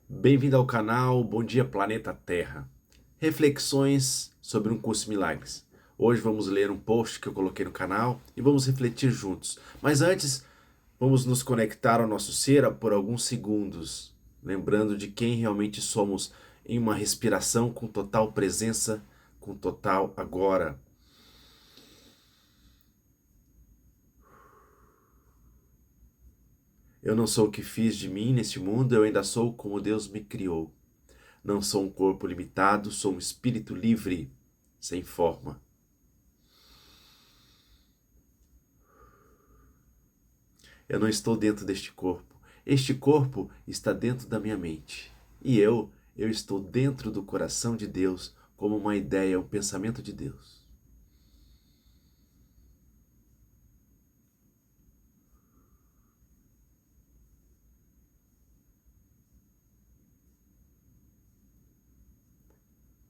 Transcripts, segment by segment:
Bem-vindo ao canal Bom Dia Planeta Terra. Reflexões sobre um curso de milagres. Hoje vamos ler um post que eu coloquei no canal e vamos refletir juntos. Mas antes, vamos nos conectar ao nosso ser por alguns segundos, lembrando de quem realmente somos em uma respiração com total presença, com total agora. Eu não sou o que fiz de mim neste mundo, eu ainda sou como Deus me criou. Não sou um corpo limitado, sou um espírito livre, sem forma. Eu não estou dentro deste corpo. Este corpo está dentro da minha mente. E eu estou dentro do coração de Deus, como uma ideia, um pensamento de Deus.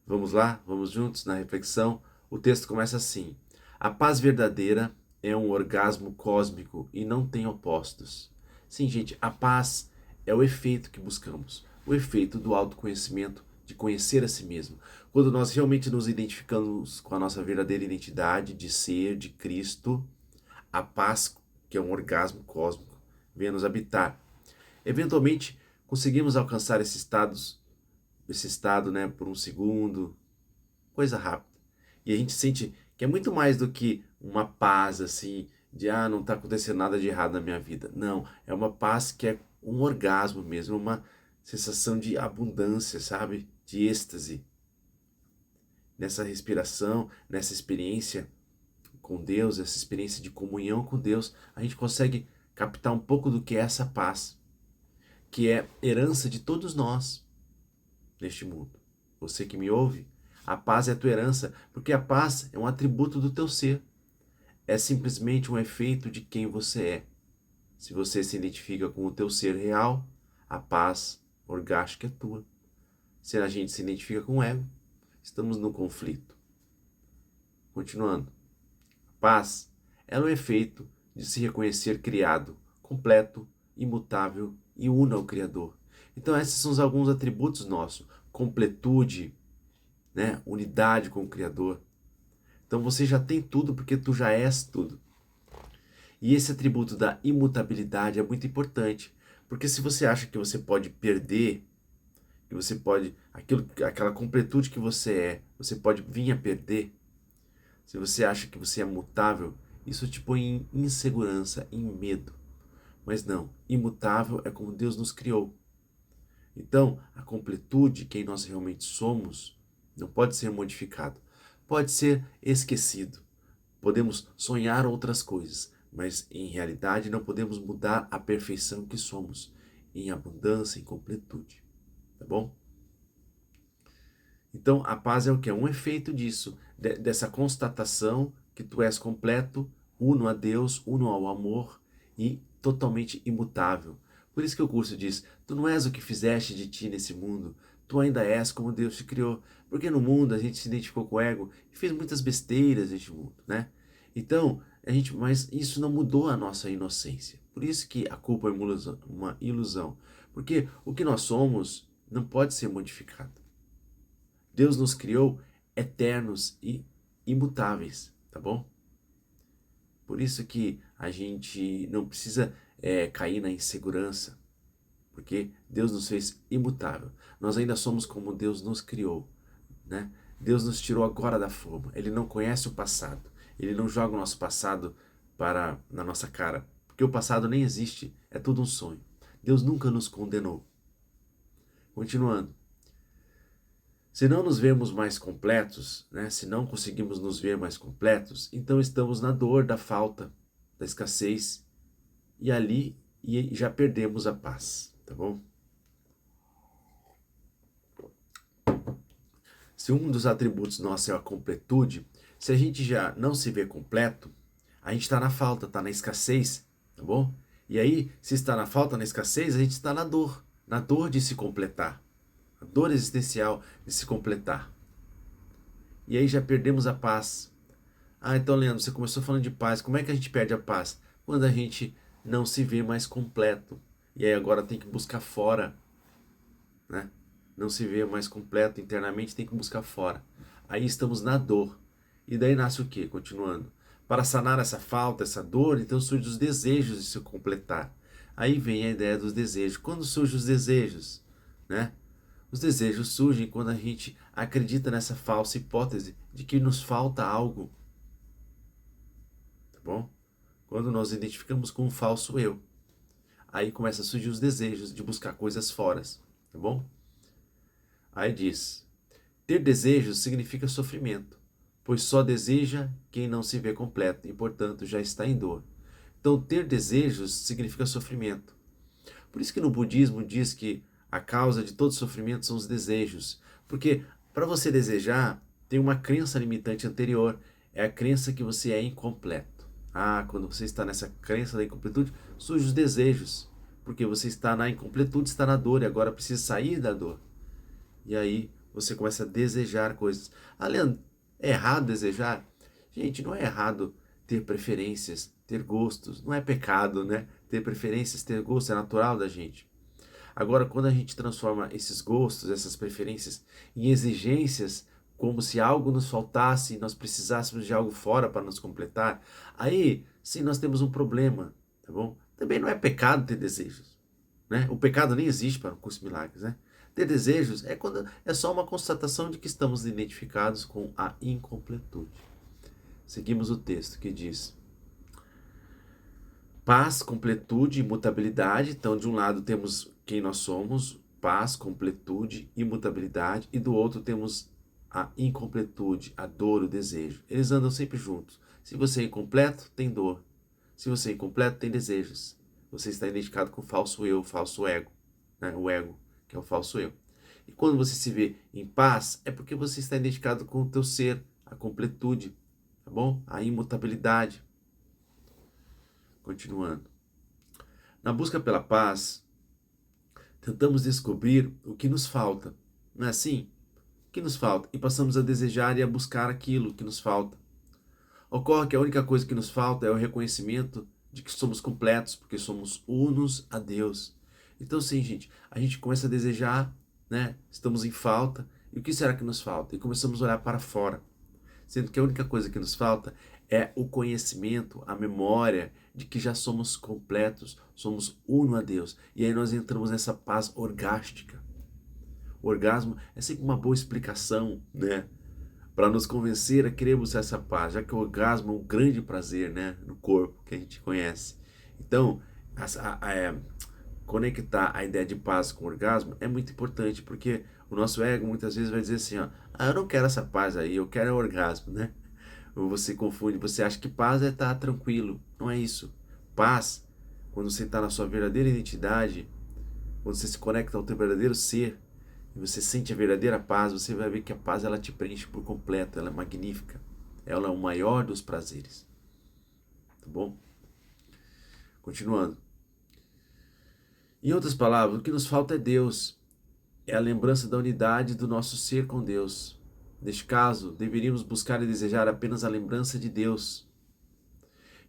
Vamos lá? Vamos juntos na reflexão? O texto começa assim: A paz verdadeira é um orgasmo cósmico e não tem opostos. Sim, gente, a paz é o efeito que buscamos, o efeito do autoconhecimento, de conhecer a si mesmo. Quando nós realmente nos identificamos com a nossa verdadeira identidade de ser, de Cristo, a paz, que é um orgasmo cósmico, vem nos habitar. Eventualmente, conseguimos alcançar esse estado, né, por um segundo, coisa rápida. E a gente sente que é muito mais do que uma paz assim, de não está acontecendo nada de errado na minha vida. Não, é uma paz que é um orgasmo mesmo, uma sensação de abundância, sabe? De êxtase. Nessa respiração, nessa experiência com Deus, essa experiência de comunhão com Deus, a gente consegue captar um pouco do que é essa paz, que é herança de todos nós neste mundo. Você que me ouve, a paz é a tua herança, porque a paz é um atributo do teu ser. É simplesmente um efeito de quem você é. Se você se identifica com o teu ser real, a paz orgástica é tua. Se a gente se identifica com o ego, estamos no conflito. Continuando. A paz é o efeito de se reconhecer criado, completo, imutável e uno ao Criador. Então esses são alguns atributos nossos. Completude, né? Unidade com o Criador. Então você já tem tudo porque tu já és tudo. E esse atributo da imutabilidade é muito importante, porque se você acha que você pode perder, que você pode, aquela completude que você pode vir a perder, se você acha que você é mutável, isso te põe em insegurança, em medo. Mas não, imutável é como Deus nos criou. Então, a completude, quem nós realmente somos, não pode ser modificado, pode ser esquecido. Podemos sonhar outras coisas, mas em realidade não podemos mudar a perfeição que somos, em abundância e completude. Tá bom? Então a paz é o que? É um efeito disso, dessa constatação que tu és completo, uno a Deus, uno ao amor e totalmente imutável. Por isso que o curso diz, tu não és o que fizeste de ti nesse mundo, tu ainda és como Deus te criou. Porque no mundo a gente se identificou com o ego e fez muitas besteiras neste mundo, né? Então, mas isso não mudou a nossa inocência. Por isso que a culpa é uma ilusão. Porque o que nós somos não pode ser modificado. Deus nos criou eternos e imutáveis, tá bom? Por isso que a gente não precisa cair na insegurança, porque Deus nos fez imutável. Nós ainda somos como Deus nos criou, né? Deus nos tirou agora da forma. Ele não conhece o passado. Ele não joga o nosso passado na nossa cara, porque o passado nem existe, é tudo um sonho. Deus nunca nos condenou. Continuando. Se não nos vemos mais completos, né? Se não conseguimos nos ver mais completos, então estamos na dor da falta, da escassez, e já perdemos a paz, tá bom? Se um dos atributos nossos é a completude, se a gente já não se vê completo, a gente está na falta, está na escassez, tá bom? E aí, se está na falta, na escassez, a gente está na dor de se completar, a dor existencial de se completar. E aí já perdemos a paz. Então, Leandro, você começou falando de paz. Como é que a gente perde a paz? Quando a gente não se vê mais completo. E aí agora tem que buscar fora. né? Não se vê mais completo internamente, tem que buscar fora. Aí estamos na dor. E daí nasce o quê? Continuando. Para sanar essa falta, essa dor, então surgem os desejos de se completar. Aí vem a ideia dos desejos. Quando surgem os desejos, né? Os desejos surgem quando a gente acredita nessa falsa hipótese de que nos falta algo. Tá bom? Quando nós identificamos com um falso eu. Aí começa a surgir os desejos de buscar coisas fora. Tá bom? Aí diz: ter desejos significa sofrimento, pois só deseja quem não se vê completo e, portanto, já está em dor. Então, ter desejos significa sofrimento. Por isso que no budismo diz que a causa de todo sofrimento são os desejos. Porque para você desejar, tem uma crença limitante anterior. É a crença que você é incompleto. Ah, quando você está nessa crença da incompletude, surgem os desejos. Porque você está na incompletude, está na dor e agora precisa sair da dor. E aí você começa a desejar coisas. Ah, Leandro, é errado desejar? Gente, não é errado ter preferências, ter gostos. Não é pecado, né? Ter preferências, ter gostos é natural da gente. Agora, quando a gente transforma esses gostos, essas preferências, em exigências, como se algo nos faltasse e nós precisássemos de algo fora para nos completar, aí sim nós temos um problema, tá bom? Também não é pecado ter desejos, né? O pecado nem existe para o curso de milagres, né? Ter desejos é quando é só uma constatação de que estamos identificados com a incompletude. Seguimos o texto que diz: paz, completude, imutabilidade. Então, de um lado temos quem nós somos, paz, completude, imutabilidade, e do outro temos a incompletude, a dor, o desejo. Eles andam sempre juntos. Se você é incompleto, tem dor. Se você é incompleto, tem desejos. Você está identificado com o falso eu, o falso ego, né? O ego, que é o falso eu. E quando você se vê em paz, é porque você está identificado com o teu ser, a completude, tá bom? A imutabilidade. Continuando. Na busca pela paz, tentamos descobrir o que nos falta. Não é assim? O que nos falta? E passamos a desejar e a buscar aquilo que nos falta. Ocorre que a única coisa que nos falta é o reconhecimento de que somos completos, porque somos unos a Deus. Então, sim, gente, a gente começa a desejar, né? Estamos em falta. E o que será que nos falta? E começamos a olhar para fora. Sendo que a única coisa que nos falta é o conhecimento, a memória de que já somos completos, somos uno a Deus. E aí nós entramos nessa paz orgástica. O orgasmo é sempre uma boa explicação, né? Para nos convencer a queremos essa paz, já que o orgasmo é um grande prazer, né? No corpo que a gente conhece. Então, conectar a ideia de paz com o orgasmo é muito importante, porque o nosso ego muitas vezes vai dizer assim, ó, eu não quero essa paz aí, eu quero o orgasmo, né? Ou você confunde, você acha que paz é estar tranquilo. Não é isso. Paz, quando você está na sua verdadeira identidade, quando você se conecta ao teu verdadeiro ser, e você sente a verdadeira paz, você vai ver que a paz ela te preenche por completo, ela é magnífica. Ela é o maior dos prazeres. Tá bom? Continuando. Em outras palavras, o que nos falta é Deus. É a lembrança da unidade do nosso ser com Deus. Neste caso, deveríamos buscar e desejar apenas a lembrança de Deus.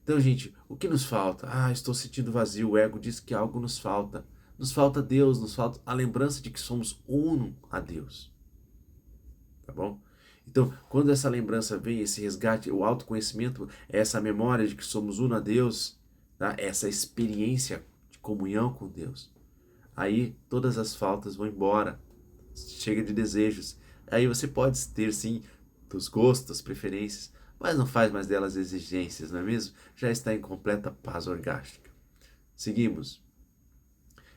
Então, gente, o que nos falta? Estou sentindo vazio. O ego diz que algo nos falta. Nos falta Deus, nos falta a lembrança de que somos uno a Deus. Tá bom? Então, quando essa lembrança vem, esse resgate, o autoconhecimento, essa memória de que somos uno a Deus, tá? Essa experiência de comunhão com Deus, aí todas as faltas vão embora. Chega de desejos. Aí você pode ter, sim, dos gostos, preferências, mas não faz mais delas exigências, não é mesmo? Já está em completa paz orgástica. Seguimos.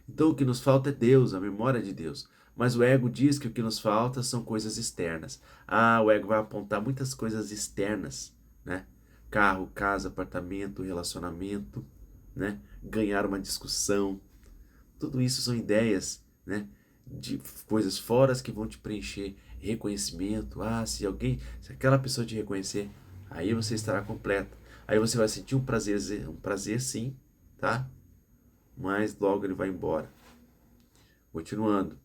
Então o que nos falta é Deus, a memória de Deus. Mas o ego diz que o que nos falta são coisas externas. O ego vai apontar muitas coisas externas, né? Carro, casa, apartamento, relacionamento, né? Ganhar uma discussão. Tudo isso são ideias, né? De coisas fora que vão te preencher. Reconhecimento. Se aquela pessoa te reconhecer, aí você estará completo. Aí você vai sentir um prazer sim, tá? Mas logo ele vai embora. Continuando.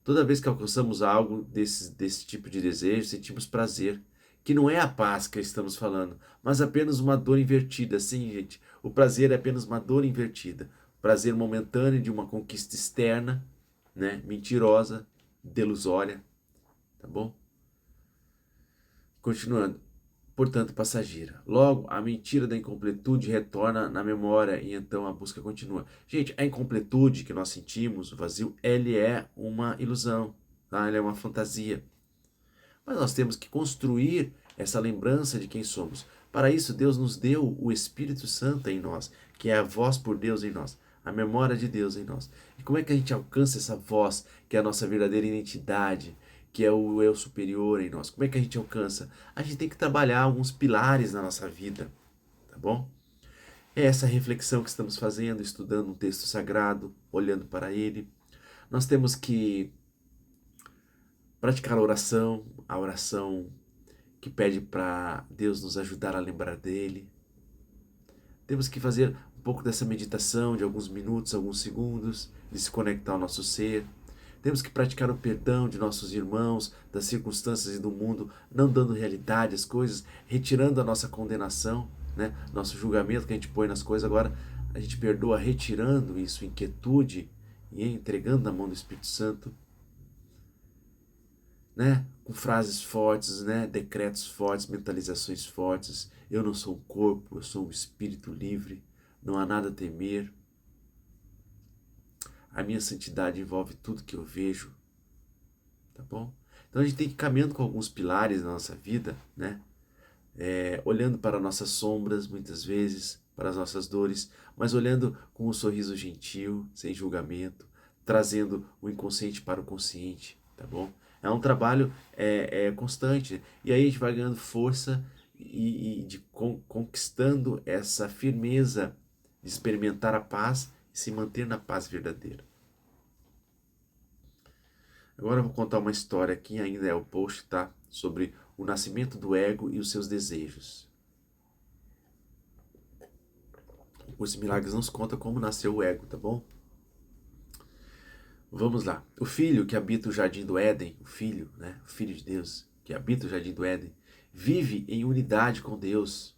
Toda vez que alcançamos algo desse tipo de desejo, sentimos prazer, que não é a paz que estamos falando, mas apenas uma dor invertida. Sim, gente, o prazer é apenas uma dor invertida. Prazer momentâneo de uma conquista externa, né? Mentirosa, delusória, tá bom? Continuando. Portanto, passageira. Logo, a mentira da incompletude retorna na memória e então a busca continua. Gente, a incompletude que nós sentimos, o vazio, ele é uma ilusão, tá? Ele é uma fantasia. Mas nós temos que construir essa lembrança de quem somos. Para isso, Deus nos deu o Espírito Santo em nós, que é a voz por Deus em nós, a memória de Deus em nós. E como é que a gente alcança essa voz, que é a nossa verdadeira identidade, que é o eu superior em nós? Como é que a gente alcança? A gente tem que trabalhar alguns pilares na nossa vida, tá bom? É essa reflexão que estamos fazendo, estudando um texto sagrado, olhando para ele. Nós temos que praticar a oração que pede para Deus nos ajudar a lembrar dele. Temos que fazer um pouco dessa meditação de alguns minutos, alguns segundos, de se conectar ao nosso ser. Temos que praticar o perdão de nossos irmãos, das circunstâncias e do mundo, não dando realidade às coisas, retirando a nossa condenação, né? Nosso julgamento que a gente põe nas coisas. Agora a gente perdoa retirando isso, inquietude, e entregando na mão do Espírito Santo, né? Com frases fortes, né? Decretos fortes, mentalizações fortes. Eu não sou um corpo, eu sou um espírito livre. Não há nada a temer. A minha santidade envolve tudo que eu vejo, tá bom? Então a gente tem que ir caminhando com alguns pilares na nossa vida, né? Olhando para nossas sombras, muitas vezes, para as nossas dores, mas olhando com um sorriso gentil, sem julgamento, trazendo o inconsciente para o consciente, tá bom? É um trabalho constante, e aí a gente vai ganhando força conquistando essa firmeza de experimentar a paz e se manter na paz verdadeira. Agora eu vou contar uma história aqui, ainda é o post, tá? Sobre o nascimento do ego e os seus desejos. O curso de Milagres nos conta como nasceu o ego, tá bom? Vamos lá. O filho que habita o jardim do Éden, o filho, né? O filho de Deus que habita o jardim do Éden, vive em unidade com Deus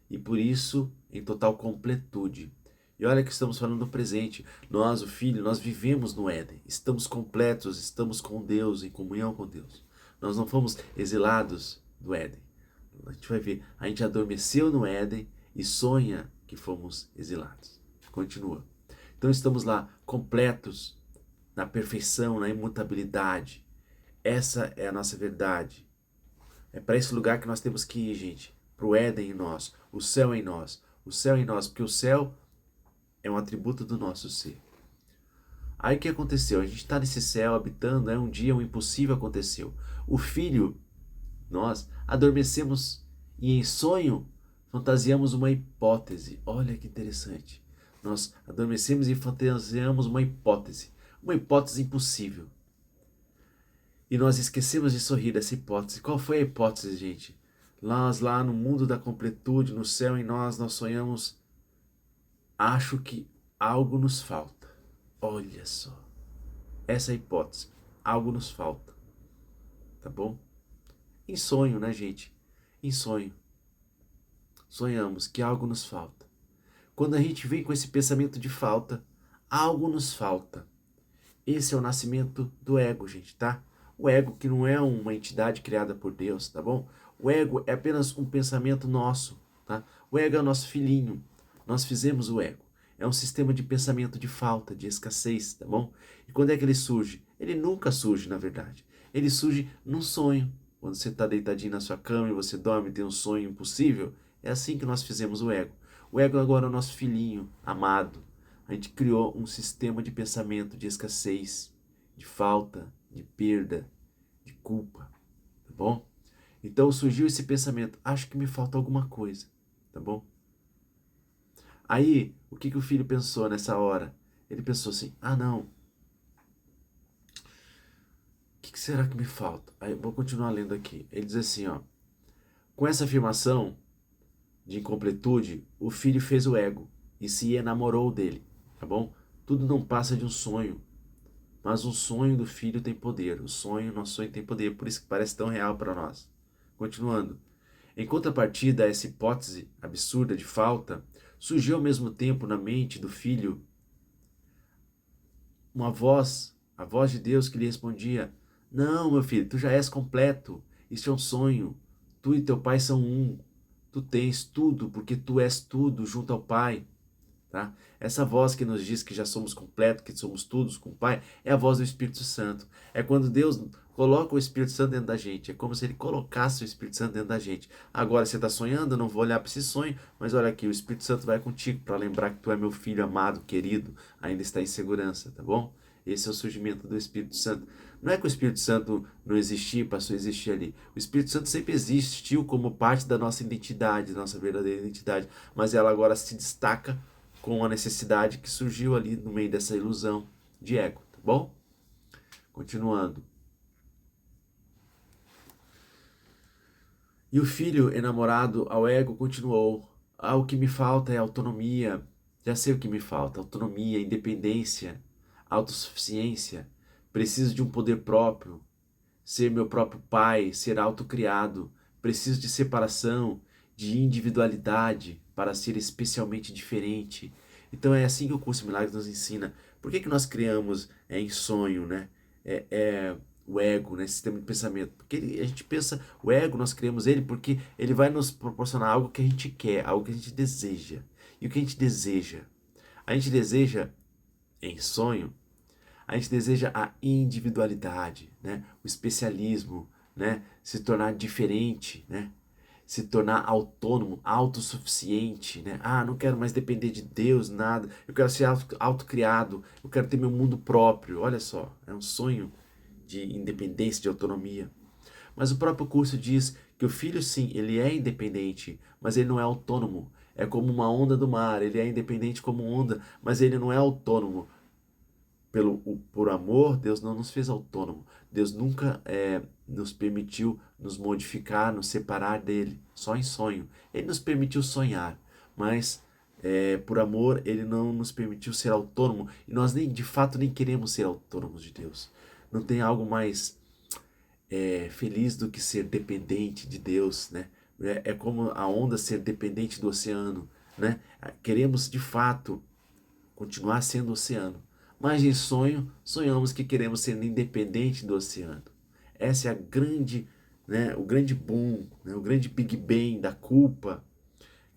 e por isso em total completude. E olha que estamos falando do presente. Nós, o Filho, nós vivemos no Éden. Estamos completos, estamos com Deus, em comunhão com Deus. Nós não fomos exilados do Éden. A gente vai ver, a gente adormeceu no Éden e sonha que fomos exilados. Continua. Então estamos lá completos, na perfeição, na imutabilidade. Essa é a nossa verdade. É para esse lugar que nós temos que ir, gente. Para o Éden em nós, o céu em nós. O céu em nós, porque o céu é um atributo do nosso ser. Aí o que aconteceu? A gente está nesse céu habitando, um dia o impossível aconteceu. O Filho, nós, adormecemos e em sonho fantasiamos uma hipótese. Olha que interessante. Nós adormecemos e fantasiamos uma hipótese impossível. E nós esquecemos de sorrir dessa hipótese. Qual foi a hipótese, gente? Nós lá no mundo da completude, no céu em nós sonhamos. Acho que algo nos falta. Olha só. Essa é a hipótese. Algo nos falta. Tá bom? Em sonho, né, gente? Em sonho. Sonhamos que algo nos falta. Quando a gente vem com esse pensamento de falta, algo nos falta. Esse é o nascimento do ego, gente, tá? O ego que não é uma entidade criada por Deus, tá bom? O ego é apenas um pensamento nosso, tá? O ego é o nosso filhinho. Nós fizemos o ego. É um sistema de pensamento de falta, de escassez, tá bom? E quando é que ele surge? Ele nunca surge, na verdade. Ele surge num sonho. Quando você está deitadinho na sua cama e você dorme e tem um sonho impossível, é assim que nós fizemos o ego. O ego agora é o nosso filhinho amado. A gente criou um sistema de pensamento de escassez, de falta, de perda, de culpa, tá bom? Então surgiu esse pensamento, acho que me falta alguma coisa, tá bom? Aí, o que o filho pensou nessa hora? Ele pensou assim, não, o que será que me falta? Aí eu vou continuar lendo aqui. Ele diz assim, ó, com essa afirmação de incompletude, o filho fez o ego e se enamorou dele, tá bom? Tudo não passa de um sonho, mas o sonho do filho tem poder. Nosso sonho tem poder, por isso que parece tão real para nós. Continuando. Em contrapartida a essa hipótese absurda de falta, surgiu ao mesmo tempo na mente do filho uma voz A voz de Deus que lhe respondia: não, meu filho, tu já és completo. Isso é um sonho. Tu e teu pai são um. Tu tens tudo, porque tu és tudo junto ao Pai. Tá? Essa voz que nos diz que já somos completos, que somos todos com o Pai, é a voz do Espírito Santo. É quando Deus coloca o Espírito Santo dentro da gente. É como se Ele colocasse o Espírito Santo dentro da gente. Agora você está sonhando, eu não vou olhar para esse sonho, mas olha aqui, o Espírito Santo vai contigo para lembrar que tu é meu filho amado, querido, ainda está em segurança, tá bom? Esse é o surgimento do Espírito Santo. Não é que o Espírito Santo não existia e passou a existir ali. O Espírito Santo sempre existiu como parte da nossa identidade, da nossa verdadeira identidade, mas ela agora se destaca com a necessidade que surgiu ali no meio dessa ilusão de ego, tá bom? Continuando. E o filho enamorado ao ego continuou: ah, o que me falta é autonomia. Já sei o que me falta: autonomia, independência, autossuficiência. Preciso de um poder próprio, ser meu próprio pai, ser autocriado. Preciso de separação, de individualidade para ser especialmente diferente. Então é assim que o curso Milagres nos ensina. Por que nós criamos em sonho, né? O ego, né? Esse sistema de pensamento. Porque a gente pensa, o ego, nós criamos ele porque ele vai nos proporcionar algo que a gente quer, algo que a gente deseja. E o que a gente deseja? A gente deseja, em sonho, a gente deseja a individualidade, né? O especialismo, né? Se tornar diferente, né? Se tornar autônomo, autossuficiente, né? Ah, não quero mais depender de Deus, nada. Eu quero ser autocriado, eu quero ter meu mundo próprio. Olha só, é um sonho de independência, de autonomia. Mas o próprio curso diz que o filho, sim, ele é independente, mas ele não é autônomo. É como uma onda do mar, ele é independente como onda, mas ele não é autônomo. Por amor, Deus não nos fez autônomo. Deus nunca nos permitiu nos modificar, nos separar dele, só em sonho. Ele nos permitiu sonhar, mas por amor, ele não nos permitiu ser autônomo. E nós nem, de fato, nem queremos ser autônomos de Deus. Não tem algo mais feliz do que ser dependente de Deus, né? É como a onda ser dependente do oceano, né? Queremos, de fato, continuar sendo oceano. Mas em sonho, sonhamos que queremos ser independente do oceano. Essa é a grande, né, o grande boom, né, o grande Big Bang da culpa,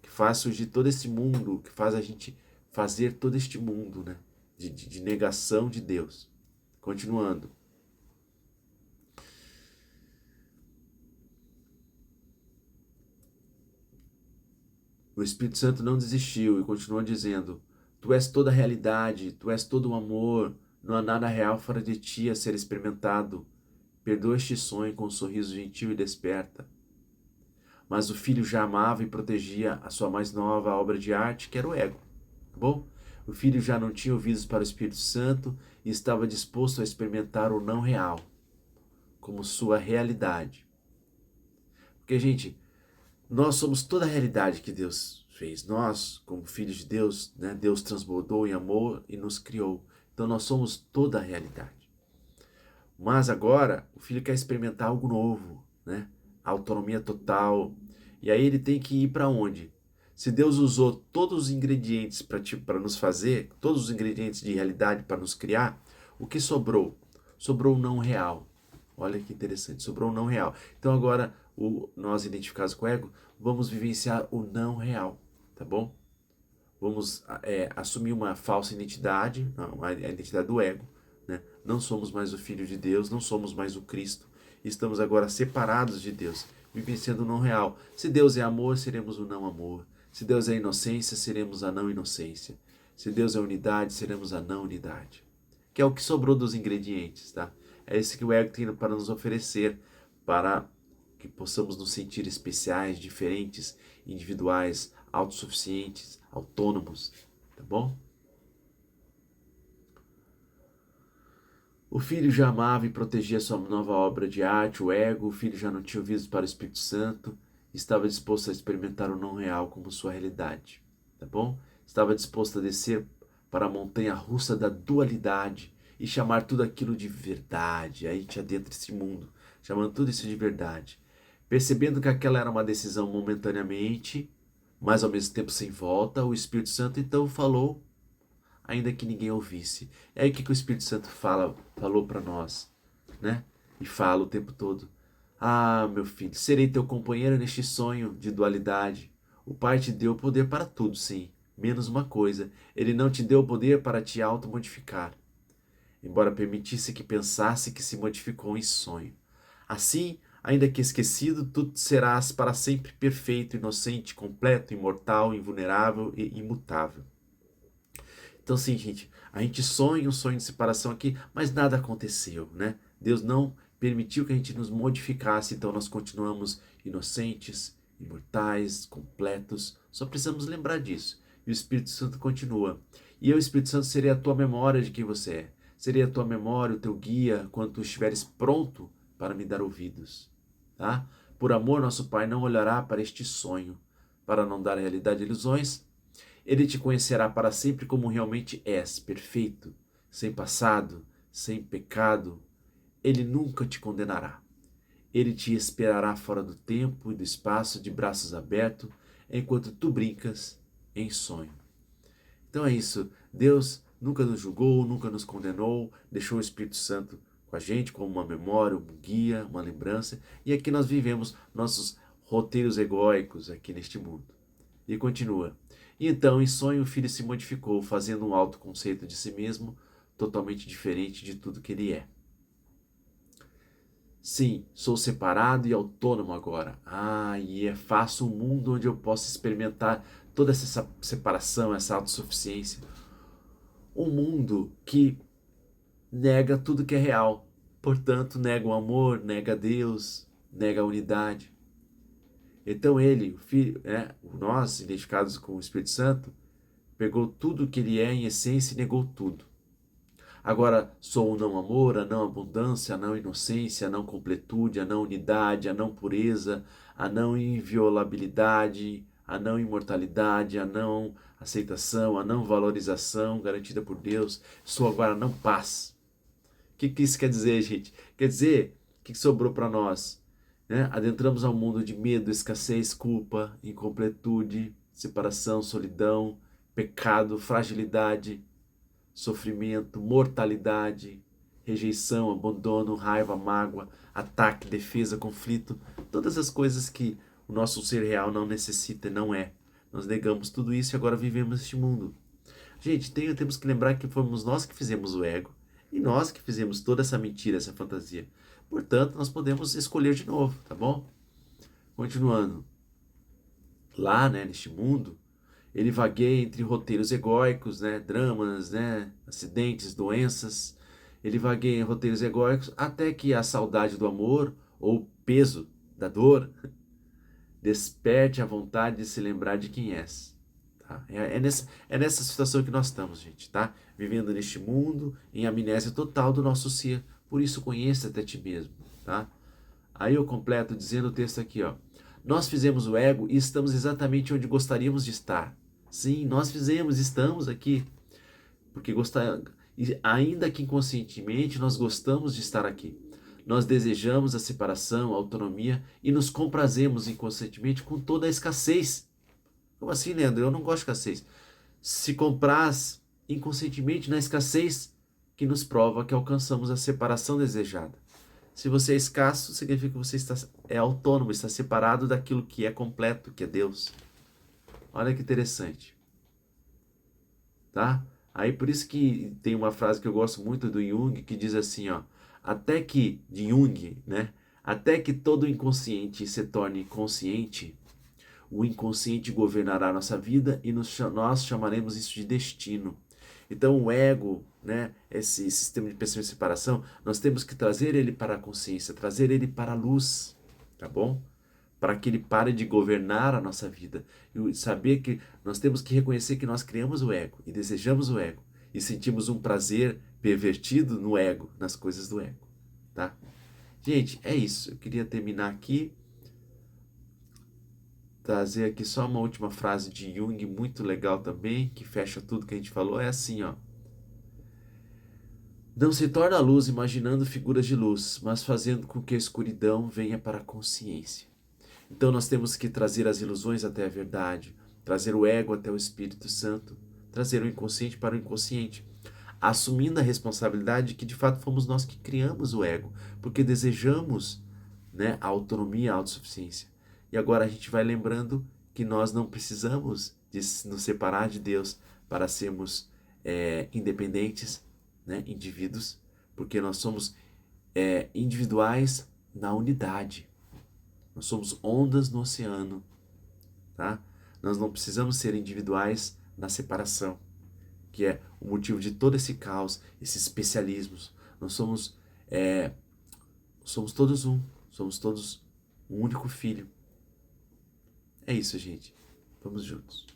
que faz surgir todo esse mundo, que faz a gente fazer todo este mundo, né, de negação de Deus. Continuando. O Espírito Santo não desistiu e continuou dizendo: tu és toda a realidade, tu és todo o amor, não há nada real fora de ti a ser experimentado. Perdoa este sonho com um sorriso gentil e desperta. Mas o filho já amava e protegia a sua mais nova obra de arte, que era o ego. Tá bom? O filho já não tinha ouvidos para o Espírito Santo e estava disposto a experimentar o não real como sua realidade. Porque, gente, nós somos toda a realidade que Deus fez. Nós, como filhos de Deus, né, Deus transbordou em amor e nos criou. Então nós somos toda a realidade. Mas agora o filho quer experimentar algo novo, né? A autonomia total. E aí ele tem que ir para onde? Se Deus usou todos os ingredientes para nos fazer, todos os ingredientes de realidade para nos criar, o que sobrou? Sobrou o não real. Olha que interessante, sobrou o não real. Então agora, nós identificados com o ego, vamos vivenciar o não real, tá bom? Vamos assumir uma falsa identidade, a identidade do ego, né? Não somos mais o Filho de Deus, não somos mais o Cristo. Estamos agora separados de Deus, vivenciando o não real. Se Deus é amor, seremos o não amor. Se Deus é inocência, seremos a não inocência. Se Deus é unidade, seremos a não unidade. Que é o que sobrou dos ingredientes, tá? É isso que o ego tem para nos oferecer, para que possamos nos sentir especiais, diferentes, individuais, autossuficientes, autônomos, tá bom? O filho já amava e protegia sua nova obra de arte, o ego. O filho já não tinha ouvidos para o Espírito Santo, estava disposto a experimentar o não real como sua realidade, tá bom? Estava disposto a descer para a montanha russa da dualidade e chamar tudo aquilo de verdade. Aí a gente adentra esse mundo, chamando tudo isso de verdade. Percebendo que aquela era uma decisão momentaneamente, mas ao mesmo tempo sem volta, o Espírito Santo então falou ainda que ninguém ouvisse. É aí que o Espírito Santo falou para nós, né? E fala o tempo todo. Ah, meu filho, serei teu companheiro neste sonho de dualidade. O Pai te deu poder para tudo, sim, menos uma coisa. Ele não te deu poder para te automodificar, embora permitisse que pensasse que se modificou em sonho. Assim, ainda que esquecido, tu serás para sempre perfeito, inocente, completo, imortal, invulnerável e imutável. Então, sim, gente, a gente sonha um sonho de separação aqui, mas nada aconteceu, né? Deus não permitiu que a gente nos modificasse, então nós continuamos inocentes, imortais, completos. Só precisamos lembrar disso. E o Espírito Santo continua. E o Espírito Santo seria a tua memória de quem você é. Seria a tua memória, o teu guia, quando tu estiveres pronto para me dar ouvidos. Tá? Por amor, nosso Pai não olhará para este sonho, para não dar realidade a ilusões. Ele te conhecerá para sempre como realmente és, perfeito, sem passado, sem pecado. Ele nunca te condenará. Ele te esperará fora do tempo e do espaço, de braços abertos, enquanto tu brincas em sonho. Então é isso. Deus nunca nos julgou, nunca nos condenou, deixou o Espírito Santo com a gente como uma memória, um guia, uma lembrança. E aqui nós vivemos nossos roteiros egóicos aqui neste mundo. E continua. E então, em sonho, o filho se modificou, fazendo um autoconceito de si mesmo totalmente diferente de tudo que ele é. Sim, sou separado e autônomo agora. Faço um mundo onde eu posso experimentar toda essa separação, essa autossuficiência. Um mundo que nega tudo que é real. Portanto, nega o amor, nega Deus, nega a unidade. Então ele, o filho, nós, identificados com o Espírito Santo, pegou tudo que ele é em essência e negou tudo. Agora sou o não amor, a não abundância, a não inocência, a não completude, a não unidade, a não pureza, a não inviolabilidade, a não imortalidade, a não aceitação, a não valorização garantida por Deus. Sou agora não paz. O que isso quer dizer, gente? Quer dizer, o que sobrou para nós? Adentramos ao mundo de medo, escassez, culpa, incompletude, separação, solidão, pecado, fragilidade, sofrimento, mortalidade, rejeição, abandono, raiva, mágoa, ataque, defesa, conflito, todas as coisas que o nosso ser real não necessita e não é. Nós negamos tudo isso e agora vivemos este mundo. Gente, temos que lembrar que fomos nós que fizemos o ego e nós que fizemos toda essa mentira, essa fantasia. Portanto, nós podemos escolher de novo, tá bom? Continuando. Lá, neste mundo, ele vagueia entre roteiros egóicos, dramas, acidentes, doenças. Ele vagueia em roteiros egóicos até que a saudade do amor ou o peso da dor desperte a vontade de se lembrar de quem és. Tá? É nessa situação que nós estamos, gente, tá? Vivendo neste mundo em amnésia total do nosso ser. Por isso conheça até ti mesmo, tá? Aí eu completo dizendo o texto aqui, ó. Nós fizemos o ego e estamos exatamente onde gostaríamos de estar. Sim, nós fizemos, estamos aqui. Porque ainda que inconscientemente, nós gostamos de estar aqui. Nós desejamos a separação, a autonomia e nos comprazemos inconscientemente com toda a escassez. Como assim, Leandro? Eu não gosto de escassez. Se compraz inconscientemente na escassez que nos prova que alcançamos a separação desejada. Se você é escasso, significa que você é autônomo, está separado daquilo que é completo, que é Deus. Olha que interessante. Tá? Aí por isso que tem uma frase que eu gosto muito do Jung, que diz assim, ó, de Jung, até que todo inconsciente se torne consciente, o inconsciente governará a nossa vida e nós chamaremos isso de destino. Então o ego, esse sistema de pensamento de separação, nós temos que trazer ele para a consciência, trazer ele para a luz, tá bom? Para que ele pare de governar a nossa vida. E saber que nós temos que reconhecer que nós criamos o ego e desejamos o ego e sentimos um prazer pervertido no ego, nas coisas do ego, tá? Gente, é isso. Eu queria terminar aqui, trazer aqui só uma última frase de Jung, muito legal também, que fecha tudo que a gente falou. É assim, ó. Não se torna a luz imaginando figuras de luz, mas fazendo com que a escuridão venha para a consciência. Então nós temos que trazer as ilusões até a verdade, trazer o ego até o Espírito Santo, trazer o inconsciente para o inconsciente, assumindo a responsabilidade que de fato fomos nós que criamos o ego, porque desejamos, né, a autonomia, a autossuficiência. E agora a gente vai lembrando que nós não precisamos de nos separar de Deus para sermos independentes, né, indivíduos, porque nós somos individuais na unidade. Nós somos ondas no oceano, tá? Nós não precisamos ser individuais na separação, que é o motivo de todo esse caos, esses especialismos. Nós somos todos um, somos todos um único filho. É isso, gente. Vamos juntos.